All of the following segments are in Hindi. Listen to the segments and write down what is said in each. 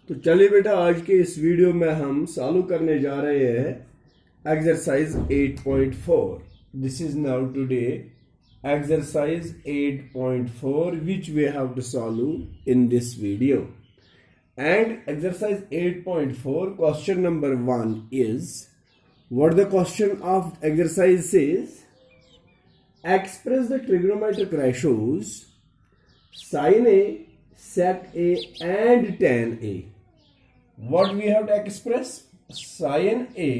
तो चलिए बेटा, आज के इस वीडियो में हम सॉल्व करने जा रहे हैं exercise 8.4। This is now today exercise 8.4 which we have to solve in this video. And exercise 8.4 question number 1 is, what the question of exercise says, express the trigonometric ratios sin A, sec A and tan A. What we have to express? Sin A,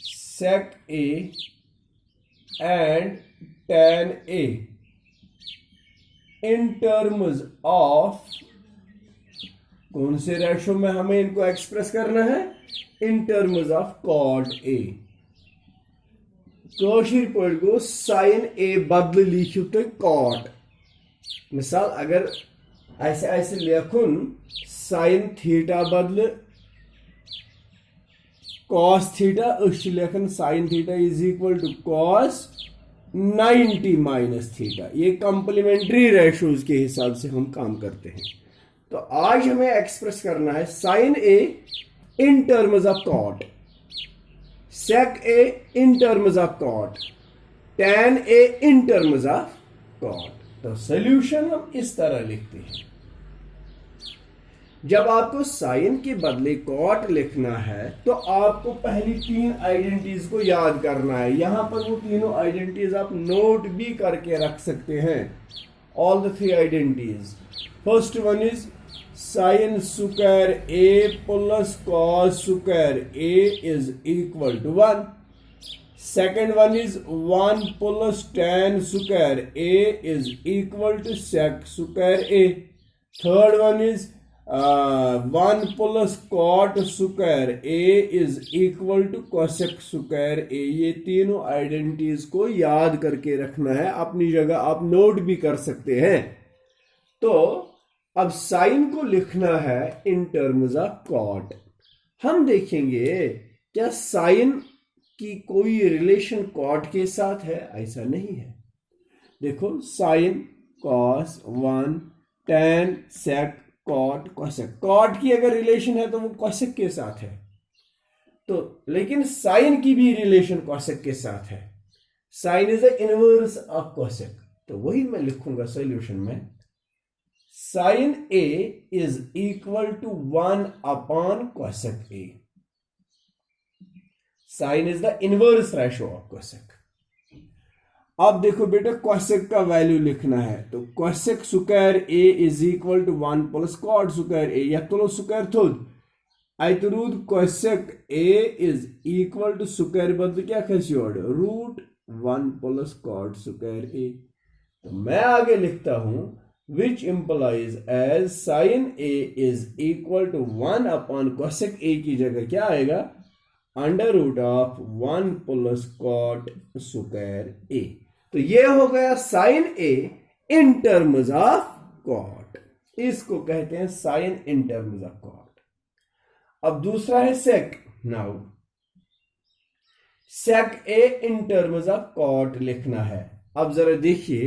sec A and tan A in terms of कौन से रेशो में हमें इनको एक्सप्रेस करना है? In terms of cot A. कशीर पे गो साइन ए बदल लिखियो तो कॉट। मिसाल अगर ऐसे लेखुन साइन थीटा बदल कॉस थीटा, लेखन sine theta is equal to cos 90 minus theta. ये कंप्लीमेंट्री रेशोज के हिसाब से हम काम करते हैं। तो आज हमें एक्सप्रेस करना है sine A in terms of cot, sec A in terms of cot, tan A in terms of cot. तो सॉल्यूशन हम इस तरह लिखते हैं। जब आपको साइन के बदले कॉट लिखना है तो आपको पहली तीन आइडेंटिटीज को याद करना है। यहां पर वो तीनों आइडेंटिटीज आप नोट भी करके रख सकते हैं। All the three identities. First one is sine square A plus cos square A is equal to 1। Second one is 1 plus tan square A is equal to sec square A. Third one is 1 plus cot square A is equal to cosec square A. ये तीनों आइडेंटिटीज को याद करके रखना है। अपनी जगह आप नोट भी कर सकते हैं। तो अब साइन को लिखना है इन टर्म्स ऑफ कॉट। हम देखेंगे क्या साइन कि कोई रिलेशन कॉट के साथ है? ऐसा नहीं है। देखो sine cos 1 tan sec cot cosec. Cot की अगर रिलेशन है तो वो कोसेक के साथ है। तो लेकिन साइन की भी रिलेशन कोसेक के साथ है। Sine is the inverse of cosec. तो वही मैं लिखूंगा सॉल्यूशन में, sine A is equal to 1 upon cosec A. Sine is the inverse ratio of cosec. अब देखो बेटा, कोसेक का वैल्यू लिखना है तो cosec square A is equal to 1 plus cot square A. या तो स्क्वायर थोद root cosec A is equal to square बदल क्या खसियोड root 1 plus cot square A. तो मैं आगे लिखता हूं which implies as sine A is equal to 1 upon cosec A की जगह क्या आएगा? Under root of 1 plus cot square A. तो ये हो गया sine A in terms of cot. इसको कहते हैं sine in terms of cot. अब दूसरा है sec. Now sec A in terms of cot लिखना है। अब जरा देखिए,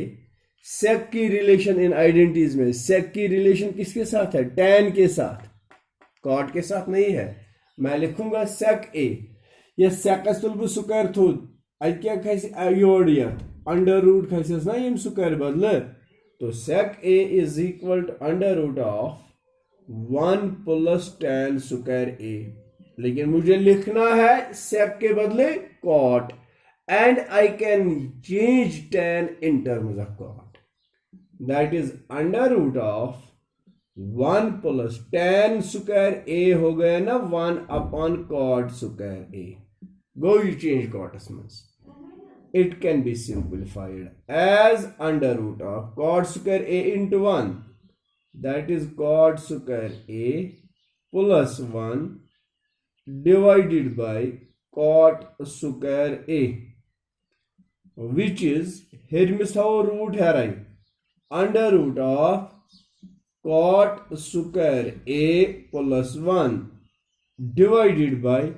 सेक की रिलेशन इन आइडेंटिटीज में, सेक की रिलेशन किसके साथ है? टैन के साथ, कॉट के साथ नहीं है। मैं लिखूंगा सेक ए। ये सेकस तुल स्क्वायर थोद क्या खस योड़ अंडर रूट खस ना यम स्क्वायर बदल। तो sec A is equal to under root of 1 plus tan square A. लेकिन मुझे लिखना है सेक के बदले cot, and I can change tan in terms of cot. That is under root of 1 plus tan square A हो गया ना 1 upon cot square A. Go you change cots. It can be simplified as under root of cot square A into 1, that is cot square A plus 1 divided by cot square A, which is हिरमिस रूट है right under root of cot square A plus 1 divided by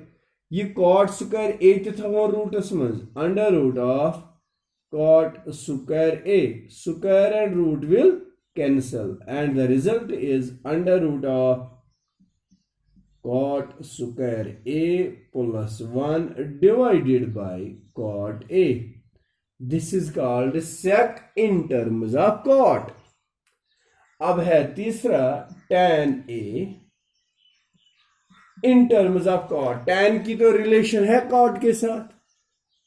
ये कॉट स्क्वायर ए थो रूटस मज under root of cot square a. Square and root will cancel and the result is under root of cot square A plus 1 divided by cot A. This is called sec in terms of cot. अब है तीसरा tan A in terms of cot. tan की तो रिलेशन है cot के साथ.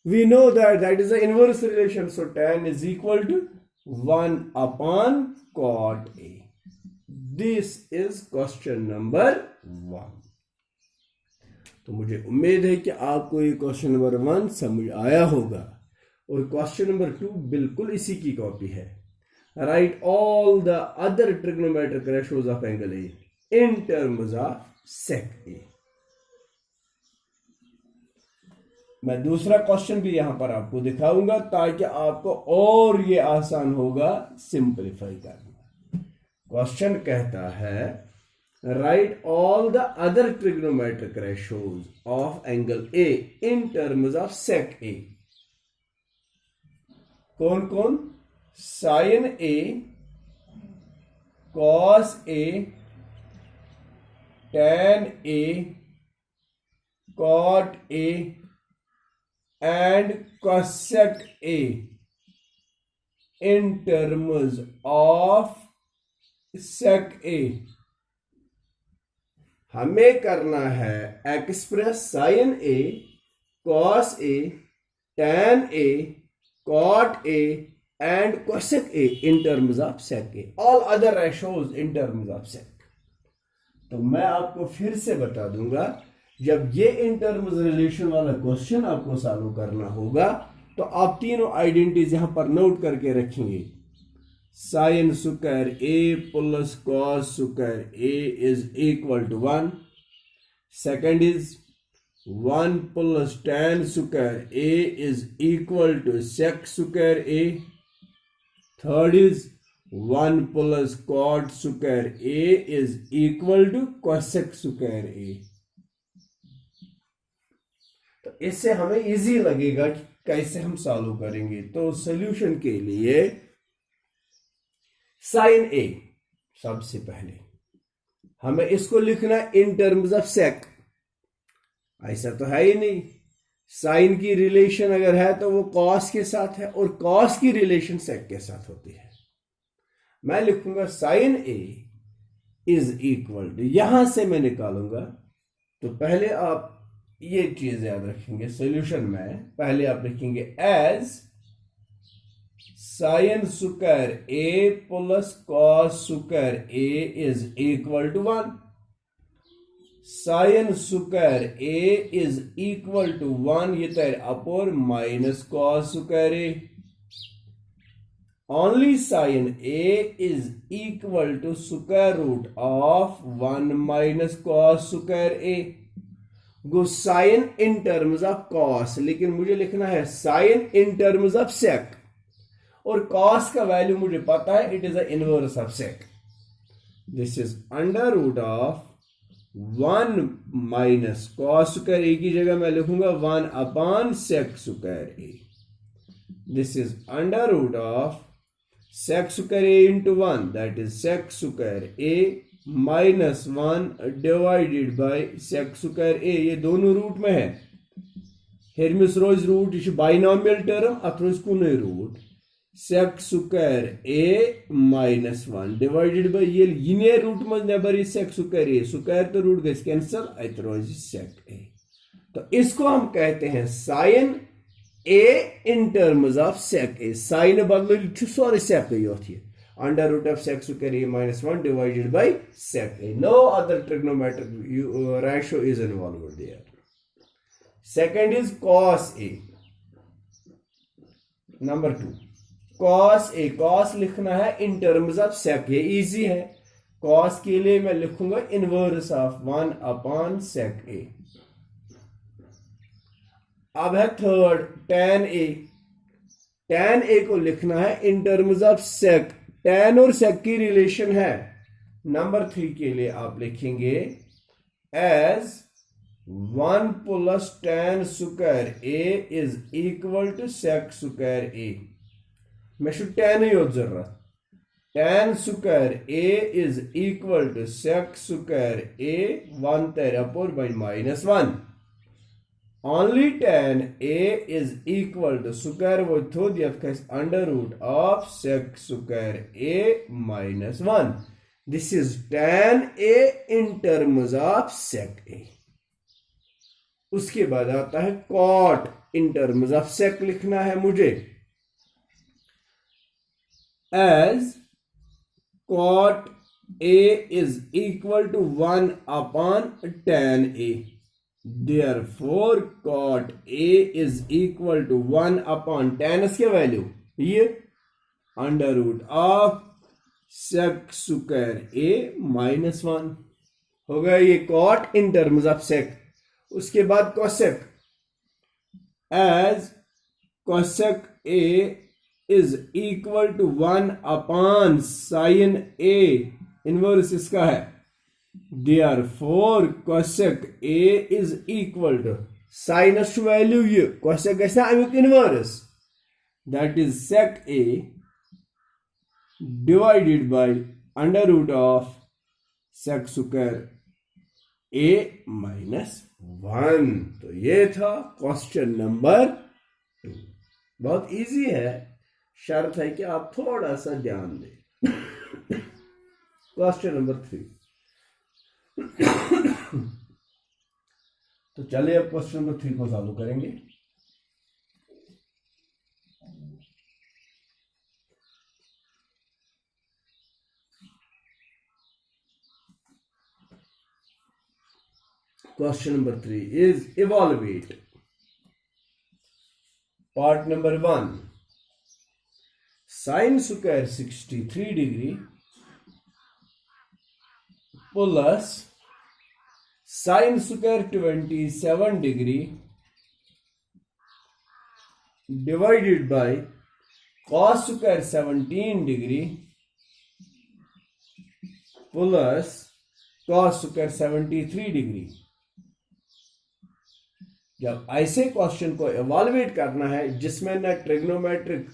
We know that is the inverse relation. So tan is equal to 1 upon cot A. This is question number 1. तो मुझे उम्मीद है कि आपको ये क्वेश्चन नंबर 1 समझ आया होगा और क्वेश्चन नंबर 2 बिल्कुल इसी की कॉपी है. Write all the other trigonometric ratios of angle A in terms of sec A. मैं दूसरा क्वेश्चन भी यहां पर आपको दिखाऊंगा ताकि आपको और ये आसान होगा सिंपलीफाई करना. क्वेश्चन कहता है write all the other trigonometric ratios of angle A in terms of sec A. कौन कौन? Sine A, cos A, tan A, cot A and cosec A in terms of sec A. हमें करना है express sine A, cos A, tan A, cot A and cosec A in terms of sec A. All other ratios in terms of sec. तो मैं आपको फिर से बता दूंगा जब ये इन टर्म्स रिलेशन वाला क्वेश्चन आपको सॉल्व करना होगा तो आप तीनों आइडेंटिटीज यहां पर नोट करके रखेंगे. Sine square A plus cos square A is equal to 1. Second is 1 plus tan square A is equal to sec square A. Third is 1 plus cot square A is equal to cosec square A. तो इससे हमें इजी लगेगा कि कैसे हम सॉल्व करेंगे. तो सॉल्यूशन के लिए साइन ए सबसे पहले हमें इसको लिखना इन टर्म्स ऑफ सेक. ऐसा तो है ही नहीं. साइन की रिलेशन अगर है तो वो कॉस के साथ है और कॉस की रिलेशन सेक के साथ होती है. मैं लिखूंगा sine A is equal to, यहां से मैं निकालूंगा. तो पहले आप ये चीज याद रखेंगे सॉल्यूशन में. पहले आप लिखेंगे as sine square A plus cos square A is equal to 1. Sine square A is equal to 1 ये तेरे अपोर minus cos square A. Only sine A is equal to square root of 1 minus cos square A. Go sine in terms of cos, लेकिन मुझे लिखना है sine in terms of sec. और कॉस का वैल्यू मुझे पता है, it is the inverse of sec. This is under root of 1 minus cos square A की जगह मैं लिखूंगा 1 upon sec square A. This is under root of sec square A into 1 that is sec square A minus 1 divided by sec square A. ये दोनों रूट में है. हेरमिस रोज रूट, यह बाइनोमियल टर्म, अत रोज कुन root. Sec square A minus 1 divided by ये रूट मज नबर सेक स्क्वायर ए. स्क्वायर तो रूट गई कैंसल, अत रोज सेक ए. तो इसको हम कहते हैं sine A in terms of sec A. Sine बदल सोरे सेक ए under root of sec square a minus 1 divided by sec a. No other trigonometric ratio is involved there. Second is cos a. Number 2 cos a. cos लिखना है in terms of sec a. easy है. cos के लिए मैं लिखूंगा inverse of 1 upon sec a. अब है third tan a. tan a को लिखना है in terms of sec. tan और sec की रिलेशन है. नंबर 3 के लिए आप लिखेंगे as 1 plus tan square A is equal to sec square A. मे tan ही जरूरत. tan square a is equal to sec square a 1/4 by -1. Only tan a is equal to square वो थोड़ी under root of sec square a -1. This is tan a in terms of sec a. उसके बाद आता है cot in terms of sec लिखना है मुझे, as cot a is equal to 1 upon tan a. Therefore cot a is equal to 1 upon tan इसके वैल्यू ये under root of sec square a -1 हो गया ये cot in terms of sec. उसके बाद cosec, as cosec a is equal to 1 upon sin a, inverse इसका है. Therefore cosec a is equal to sinus value ये cosec कैसा अमुक inverse, that is sec a divided by under root of sec square a -1. तो ये था क्वेश्चन नंबर 2. बहुत इजी है, शर्त है कि आप थोड़ा सा ध्यान दें. Question number 3. तो चलिए अब क्वेश्चन नंबर 3 को सॉल्व करेंगे. Question number 3 is evaluate. Part number 1. Sin square 63 degree plus sin square 27 degree divided by cos square 17 degree plus cos square 73 degree. जब ऐसे क्वेश्चन को एवॉल्यूएट करना है जिसमें न ट्रिग्नोमेट्रिक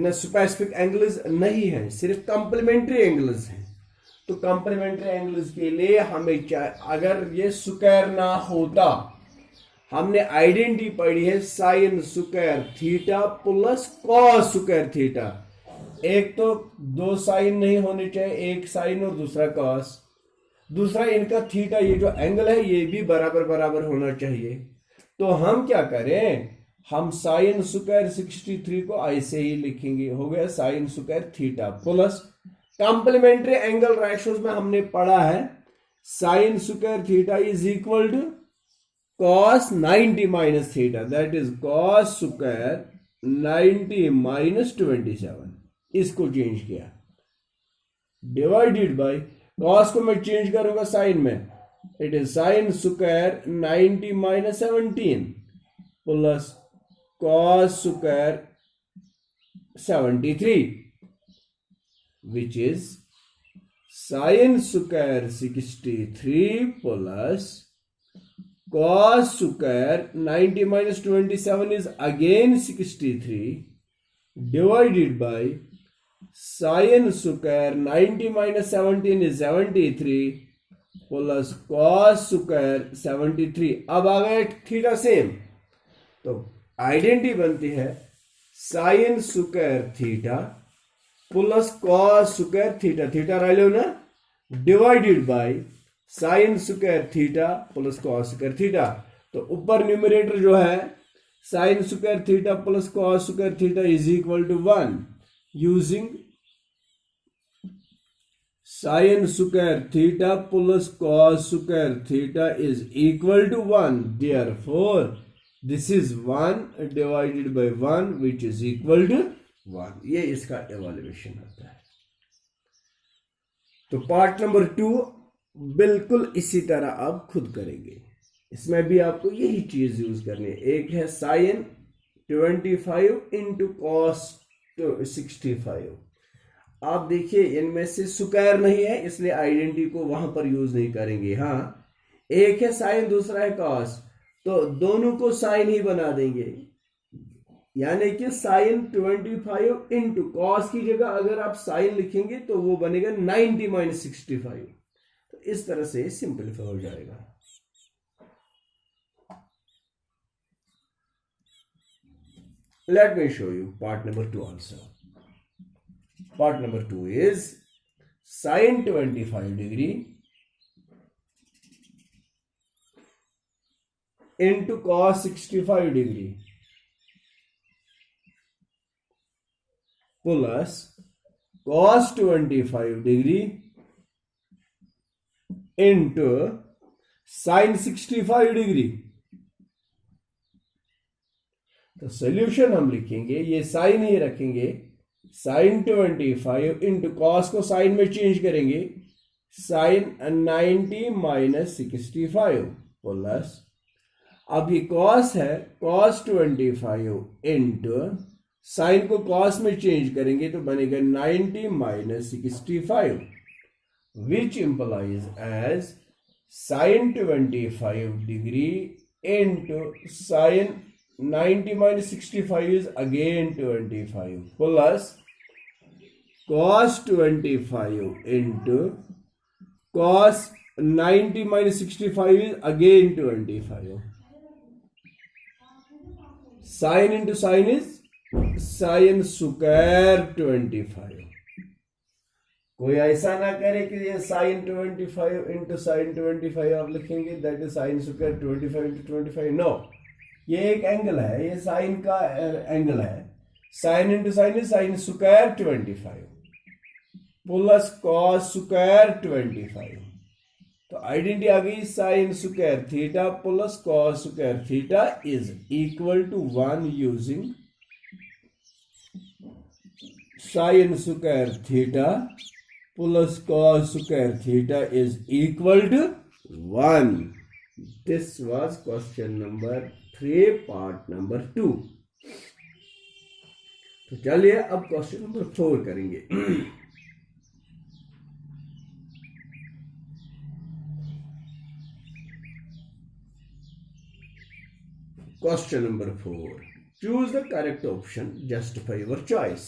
न स्पेसिफिक एंगल्स नहीं है, सिर्फ कंप्लीमेंट्री एंगल्स हैं, तो कंप्लीमेंट्री एंगल्स के लिए हमें अगर ये स्क्वायर ना होता, हमने आइडेंटिटी पढ़ी है sine square theta plus cos square theta. एक तो दो साइन नहीं होने चाहिए, एक साइन और दूसरा कॉस. दूसरा इनका थीटा, ये जो एंगल है ये भी बराबर बराबर होना चाहिए. तो हम क्या करें, हम साइन स्क्वायर 63 को ऐसे ही लिखेंगे. हो गया sine square theta plus complementary angle ratios में हमने पढ़ा है sine square theta is equal to cos 90 minus theta, that is cos square 90 minus 27. इसको चेंज किया, डिवाइडेड बाय कॉस को मैं चेंज करूंगा साइन में, it is sine square 90 minus 17 plus cos square 73 which is sine square 63 plus cos square 90 minus 27 is again 63 divided by sin square 90 minus 17 is 73 plus cos square 73. अब आ गए थीटा सेम, तो आइडेंटिटी बनती है sine square theta plus cos square theta, theta रह लो ना, divided by sine square theta plus cos square theta. तो ऊपर न्यूमरेटर जो है sine square theta plus cos square theta is equal to 1 using sine square theta plus cos square theta is equal to 1. Therefore this is 1 divided by 1 which is equal to 1. ये इसका इवैल्यूएशन होता है. तो पार्ट नंबर 2 बिल्कुल इसी तरह आप खुद करेंगे. इसमें भी आपको यही चीज यूज करनी है. एक है साइन 25 इंटू कॉस 65. आप देखिए इनमें से स्क्वायर नहीं है इसलिए आइडेंटिटी को वहां पर यूज नहीं करेंगे. हाँ, एक है साइन दूसरा है कॉस, तो दोनों को साइन ही बना देंगे. यानी कि साइन 25 इंटू कॉस की जगह अगर आप साइन लिखेंगे तो वो बनेगा 90 माइनस 65। तो इस तरह से सिंपलीफाई हो जाएगा। Let me show you part number 2 also. Part number 2 is sine 25 degree into cos 65 degree plus cos 25 degree into sin 65 degree। तो सॉल्यूशन हम लिखेंगे, ये साइन ही रखेंगे, sin 25 इंटू कॉस को साइन में चेंज करेंगे, sin 90 माइनस 65 प्लस, अब ये कॉस है, cos 25 इंटू साइन को कॉस में चेंज करेंगे तो बनेगा 90 minus 65 which implies as sine 25 degree into sine 90 minus 65 is again 25 plus cos 25 into cos 90 minus 65 is again 25। Sine into sine is sine square 25। कोई ऐसा ना करे कि ये साइन 25 इंटू साइन 25 आप लिखेंगे, that is sine square 25 into 25। No, ये एक एंगल है, ये साइन का एंगल है। Sine into sine is sine square 25 plus cos square 25। तो आइडेंटिटी आ गई, sine square theta plus cos square theta is equal to 1 using sine square theta plus cos square theta is equal to 1। This was question number 3 part number 2। तो चलिए अब क्वेश्चन नंबर 4 करेंगे। Question number 4, choose the correct option, justify your choice.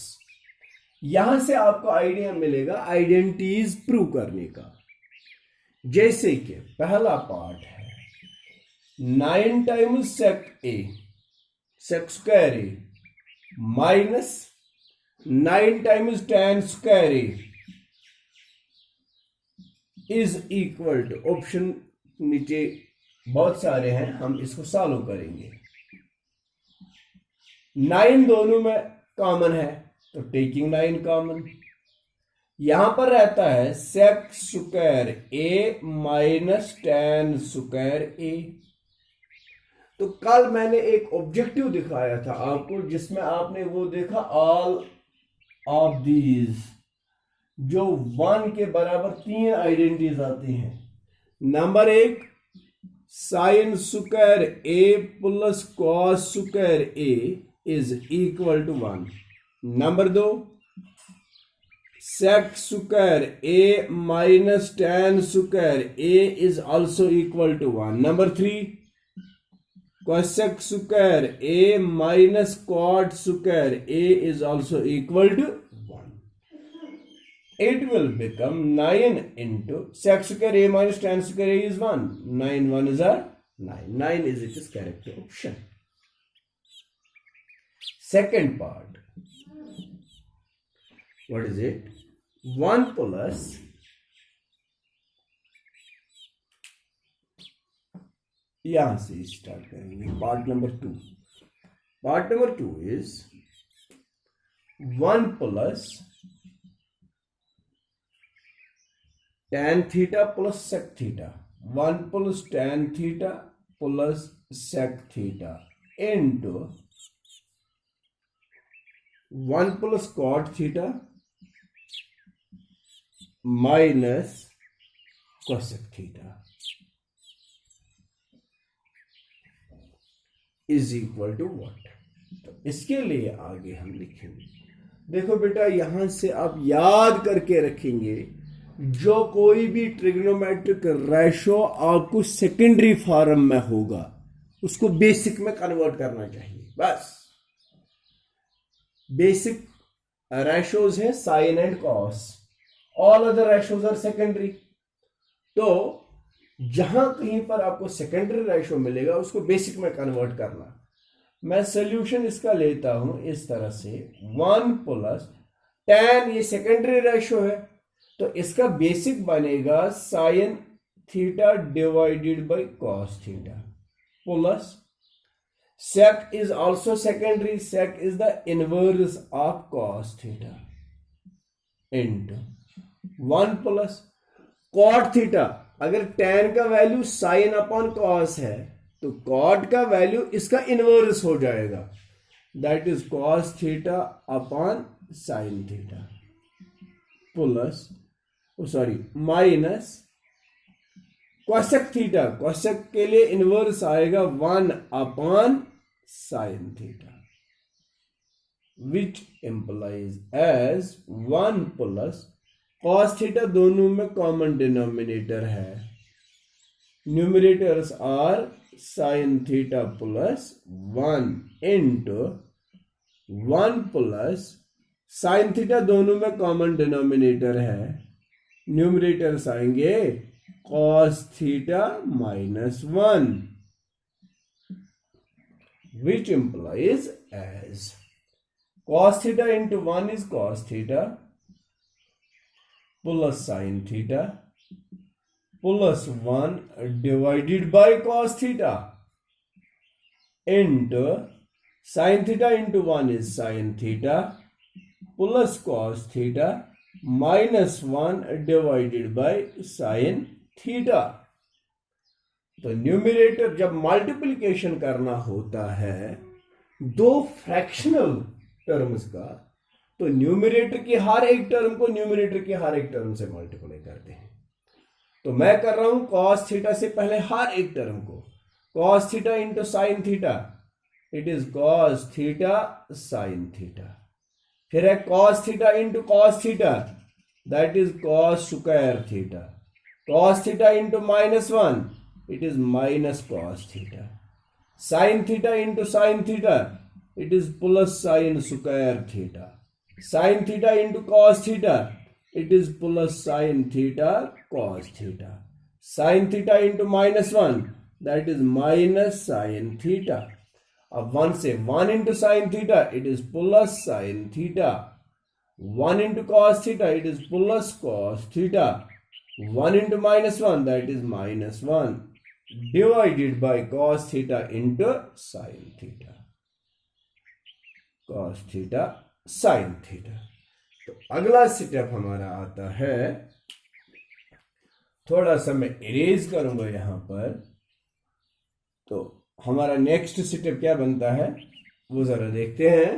यहां से आपको आइडिया मिलेगा आइडेंटिटीज प्रूव करने का। जैसे कि पहला पार्ट है 9 times sec A, sec square A minus 9 times tan square A is equal to, option नीचे बहुत सारे हैं, हम इसको सॉल्व करेंगे। 9 दोनों में कॉमन है तो टेकिंग 9 कॉमन, यहां पर रहता है सेक square A minus tan square A. तो कल मैंने एक ऑब्जेक्टिव दिखाया था आपको, जिसमें आपने वो देखा ऑल ऑफ दीज, जो 1 के बराबर 3 आइडेंटिटीज आती हैं। Number 1 sine square A plus cos square A is equal to 1। Number 2 sec square A minus tan square A is also equal to 1। Number 3 cosec square A minus cot square A is also equal to 1। It will become 9 into sec square a minus tan square a is 1. 9 1 is 9. 9 is its correct option. Second part. What is it? 1 plus यहां से स्टार्ट करेंगे part number 2। Part number 2 is 1 plus tan theta plus sec theta, 1 plus tan theta plus sec theta into 1 plus cot theta minus cosec theta is equal to what? तो इसके लिए आगे हम लिखेंगे, देखो बेटा यहां से आप याद करके रखेंगे, जो कोई भी ट्रिग्नोमेट्रिक रेशो आपको सेकेंडरी फॉर्म में होगा उसको बेसिक में कन्वर्ट करना चाहिए बस। बेसिक रेशोज है sine and cos, all other ratios are secondary. तो जहां कहीं पर आपको सेकेंडरी रेशो मिलेगा उसको बेसिक में कन्वर्ट करना। मैं सोल्यूशन इसका लेता हूं इस तरह से, 1 प्लस tan, ये सेकेंडरी रेशो है तो इसका बेसिक बनेगा sine theta divided by cos theta plus sec is also secondary, sec is the inverse of cos theta into 1 plus cot theta। अगर tan का वैल्यू sin अपॉन cos है तो cot का वैल्यू इसका इनवर्स हो जाएगा, that is cos theta upon sin theta plus minus cosec theta, cosec के लिए इनवर्स आएगा 1 upon sin theta, which implies as 1 plus cos theta, दोनों में कॉमन डिनोमिनेटर है, numerators are sin theta plus 1 into 1 plus sin theta, दोनों में कॉमन डिनोमिनेटर है, न्यूमरेटर्स आएंगे cos theta minus 1, which implies as cos theta into 1 is cos theta plus sin theta plus 1 divided by cos theta into sin theta into 1 is sin theta plus cos theta minus 1 divided by sin theta। तो न्यूमरेटर जब मल्टीप्लिकेशन करना होता है दो फ्रैक्शनल टर्म्स का, तो न्यूमरेटर की हर एक टर्म को न्यूमरेटर की हर एक टर्म से मल्टीप्लाई करते हैं। तो मैं कर रहा हूं cos थीटा से पहले हर एक टर्म को, cos theta into sine theta, it is cos theta sine theta, फिर है cos theta into cos theta, that is cos square theta, cos theta into minus 1, it is minus cos theta, sin theta into sin theta, it is plus sin square theta, sin theta into cos theta, it is plus sin theta cos theta, sin theta into minus 1, that is minus sin theta। अब 1 से 1 into sin theta, it is plus sin theta, 1 into cos theta, it is plus cos theta, 1 into minus 1, that is minus 1 divided by cos theta into sin theta, cos theta sin theta। तो अगला स्टेप हमारा आता है, थोड़ा सा मैं इरेज करूंगा यहां पर, तो हमारा नेक्स्ट स्टेप क्या बनता है वो जरा देखते हैं।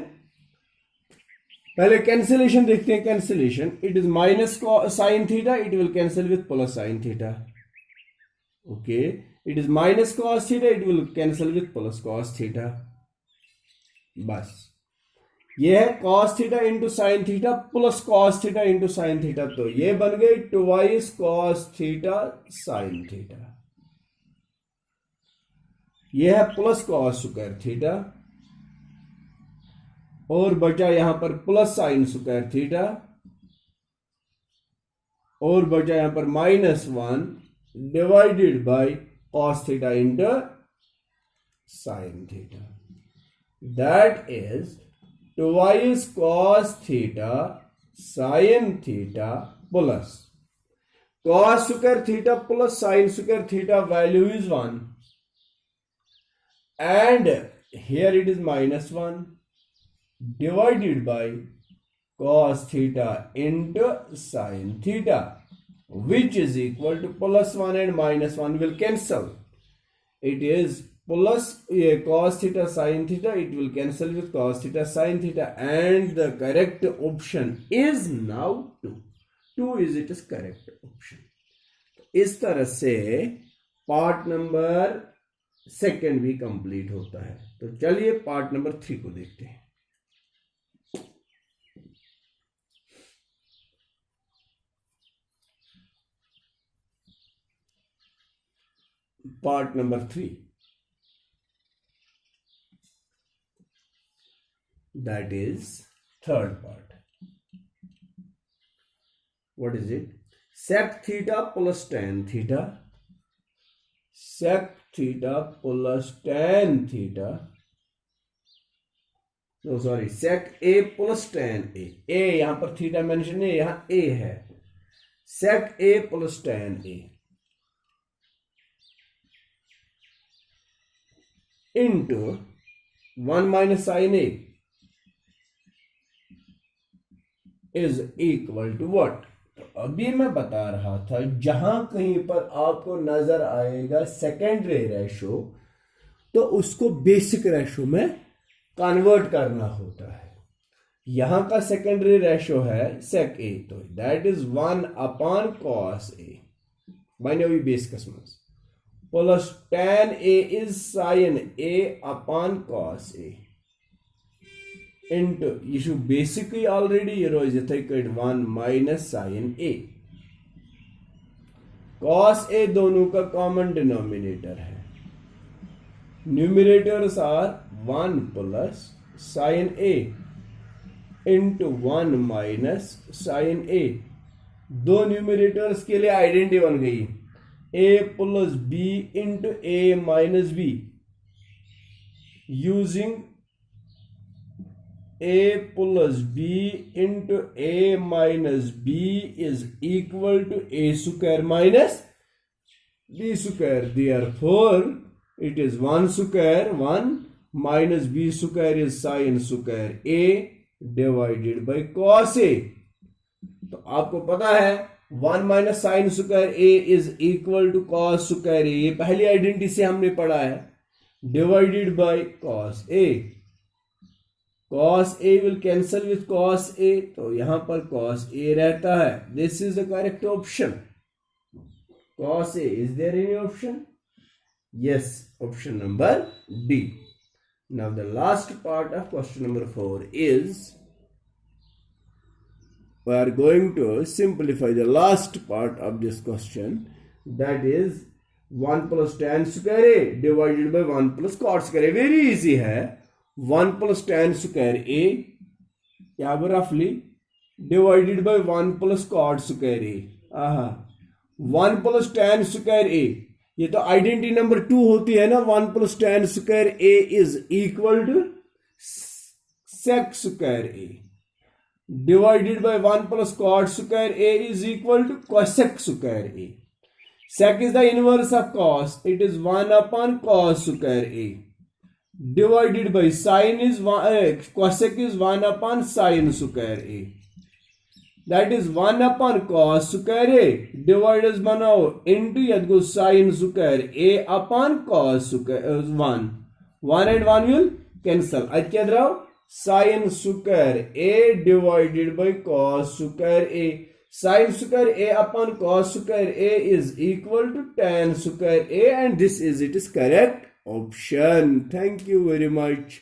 पहले कैंसिलेशन देखते हैं, cancellation, it is minus sine theta, it will cancel with plus sine theta, okay, it is minus cos theta, it will cancel with plus cos theta, बस ये है cos theta into sin theta plus cos theta into sin theta, तो ये बन गई twice cos theta sin theta, ये है plus cos स्क्वायर थीटा, और बचा यहां पर प्लस साइन स्क्वायर थीटा, और बचा यहां पर minus 1 divided bye cos theta into sin theta, that is twice cos theta sin theta plus cos square theta plus sin square theta value is 1, and here it is minus 1 divided by cos theta into sin theta, which is equal to plus 1 and minus 1 will cancel, it is plus cos theta sin theta, it will cancel with cos theta sin theta, and the correct option is now 2 is it is correct option। इस तरह से पार्ट नंबर 2 भी कंप्लीट होता है। तो चलिए पार्ट नंबर 3 को देखते हैं। Part number 3, that is third part. What is it? Sec theta plus tan theta. Sec theta plus tan theta. No, sorry, sec a plus tan a. A यहां पर थीटा मेंशन है, यहां a है. Sec a plus tan a into 1 minus sin a is equal to what? तो अभी मैं बता रहा था, जहां कहीं पर आपको नजर आएगा सेकेंडरी रेशो, तो उसको बेसिक रेशो में कन्वर्ट करना होता है. यहां का सेकेंडरी रेशो है sec a, तो that is 1 upon cos a बाइनरी बेसिकस में, plus tan a is sin a upon cos a into यह छु बेसिकली ऑलरेडी ये रोज इथे cut 1 minus sin a. cos a दोनों का कॉमन डिनोमिनेटर है. Numerators are 1 plus sin a into 1 minus sin a. दो न्यूमरेटर्स के लिए आइडेंटिटी बन गई, a plus b into a minus b, using a plus b into a minus b is equal to a square minus b square. Therefore it is 1 square 1 minus b square is sin square a divided by cos a. तो आपको पता है 1 माइनस sine square a is equal to cos square a, ये पहली आइडेंटिटी से हमने पढ़ा है, divided by cos a. cos a will cancel with cos a, तो यहां पर cos a रहता है. This is the correct option. cos a, is there any option? Yes, option number D. Now the last part of question number 4 is, we are going to simplify the last part of this question, that is 1 plus tan square a divided by 1 plus cot square a. Very easy है. 1 plus tan square a यहाँ पर roughly divided by 1 plus cot square a. 1 plus tan square a, ये तो आइडेंटिटी नंबर 2 होती है ना. 1 plus tan square a is equal to sec square a divided by 1 plus cot square a is equal to cosec square a. Sec is the inverse of cos, it is 1 upon cos square a divided by sin is cosec is 1 upon sin square a, that is 1 upon cos square a divided बनाओ into यद go sin square a upon cos square 1 and 1 will cancel. आज क्या द्राव sin square a divided by cos square a. Sin square a upon cos square a is equal to tan square a, and this is its correct option. Thank you very much.